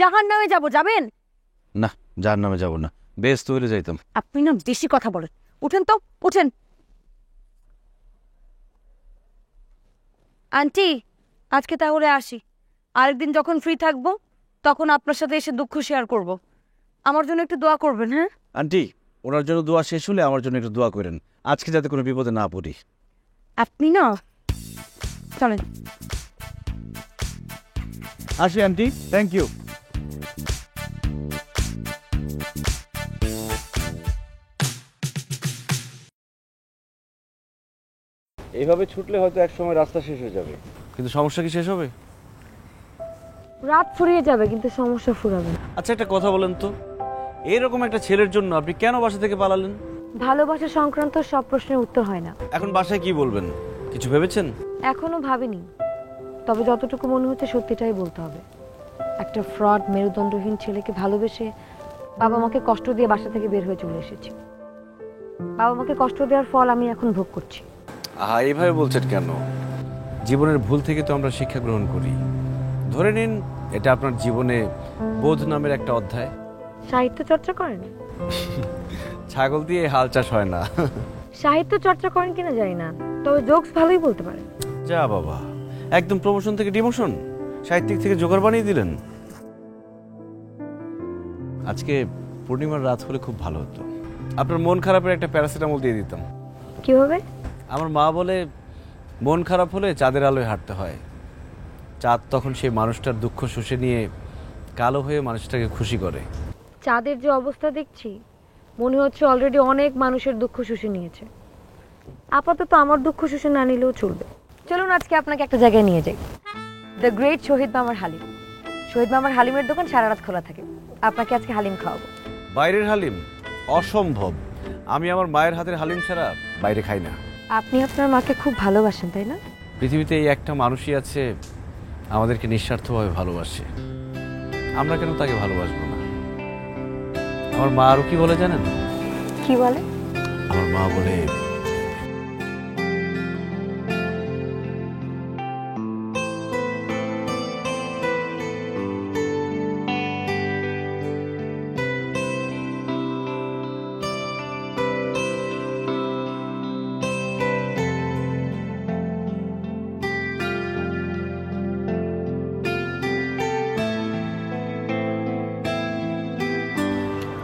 জাহান্নামে যাব, যাবেন? না, জাহান্নামে যাব না, বেহেশতে হইলে যাইতাম। আপনি না বেশি কথা বলেন। উঠেন তো, উঠেন। আন্টি, আজকে তাহলে আসি। আরেকদিন যখন ফ্রি থাকবো তখন আপনার সাথে এসে দুঃখ শেয়ার করব। আমার জন্য একটু দোয়া করবেন, হ্যাঁ? আন্টি, ওনার জন্য দোয়া শেষ হলে আমার জন্য একটু দোয়া করেন, আজকে যাতে কোনো বিপদে না পড়ি। আপনি না, চলেন। আসি আন্টি, থ্যাংক ইউ। এইভাবে ছুটলে হয়তো এক সময় রাস্তা শেষ হয়ে যাবে, কিন্তু সমস্যা কি শেষ হবে? রাত ফুরিয়ে যাবে কিন্তু সমস্যা ফুরাবে না। আচ্ছা, একটা কথা বলেন তো, এরকম একটা ছেলের জন্য আপনি কেন বাসা থেকে পালালেন? ভালোবাসা সংক্রান্ত সব প্রশ্নের উত্তর হয় না। এখন বাসায় কি বলবেন, কিছু ভেবেছেন? এখনো ভাবিনি, তবে যতটুকু মনে হচ্ছে সত্যিটাই বলতে হবে। একটা ফ্রড মেরুদণ্ডহীন ছেলেকে ভালোবেসে বাবা মাকে কষ্ট দিয়ে বাসা থেকে বের হয়ে চলে এসেছি। বাবা মাকে কষ্ট দেওয়ার ফল আমি এখন ভোগ করছি। আহা, এইভাবে বলছেন কেন? জীবনের ভুল থেকে তো আমরা শিক্ষা গ্রহণ করি। ধরে নিন এটা আপনার জীবনে বোধ নামের একটা অধ্যায়। সাহিত্য চর্চা করেন? ছাগল দিয়ে হাল চাষ হয় না। সাহিত্য চর্চা করেন কিনা জানি না, তবে জোকস ভালোই বলতে পারেন। যা বাবা, একদম প্রমোশন থেকে ডিমোশন, সাহিত্যিক থেকে জোগাড় বানিয়ে দিলেন। আজকে পূর্ণিমার রাত হলে খুব ভালো হতো, আপনার মন খারাপের একটা প্যারাসিটামল দিয়ে দিতাম। কিভাবে? আমার মা বলে মন খারাপ হলে চাঁদের আলোয় হাঁটতে হয়। চাঁদ তখন সেই মানুষটার দুঃখ শুষে নিয়ে কালো হয়ে মানুষটাকে খুশি করে। চাঁদের যে অবস্থা দেখছি, মনে হচ্ছে অলরেডি অনেক মানুষের দুঃখ শুষে নিয়েছে। আপাতত আমার দুঃখ শুষে না নিলেও চলবে। চলুন আজকে আপনাকে একটা জায়গায় নিয়ে যাই, দ্য গ্রেট শহীদ মামার হালিম। শহীদ মামার হালিমের দোকান সারা রাত খোলা থাকে। আপনাকে আজকে হালিম খাওয়াবো। বাইরের হালিম? অসম্ভব, আমি আমার মায়ের হাতের হালিম ছাড়া বাইরে খাই না। আপনি আপনার মাকে খুব ভালোবাসেন, তাই না? পৃথিবীতে এই একটা মানুষই আছে আমাদেরকে নিঃস্বার্থভাবে ভালোবাসে, আমরা কেন তাকে ভালোবাসবো না? আমার মা আরও কি বলে জানেন? কি বলে? আমার মা বলে,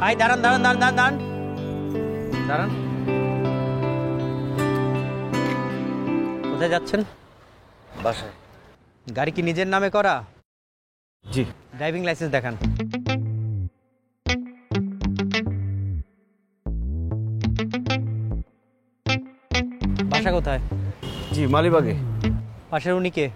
ভাই দাঁড়ান দাঁড়ান দাঁড়ান দাঁড়ান দাঁড়ান। কোথায় যাচ্ছেন? বাসায়। গাড়ি কি নিজের নামে করা? জি। ড্রাইভিং লাইসেন্স দেখান। বাসা কোথায়? জি, মালিবাগে। পাশের উনি কে?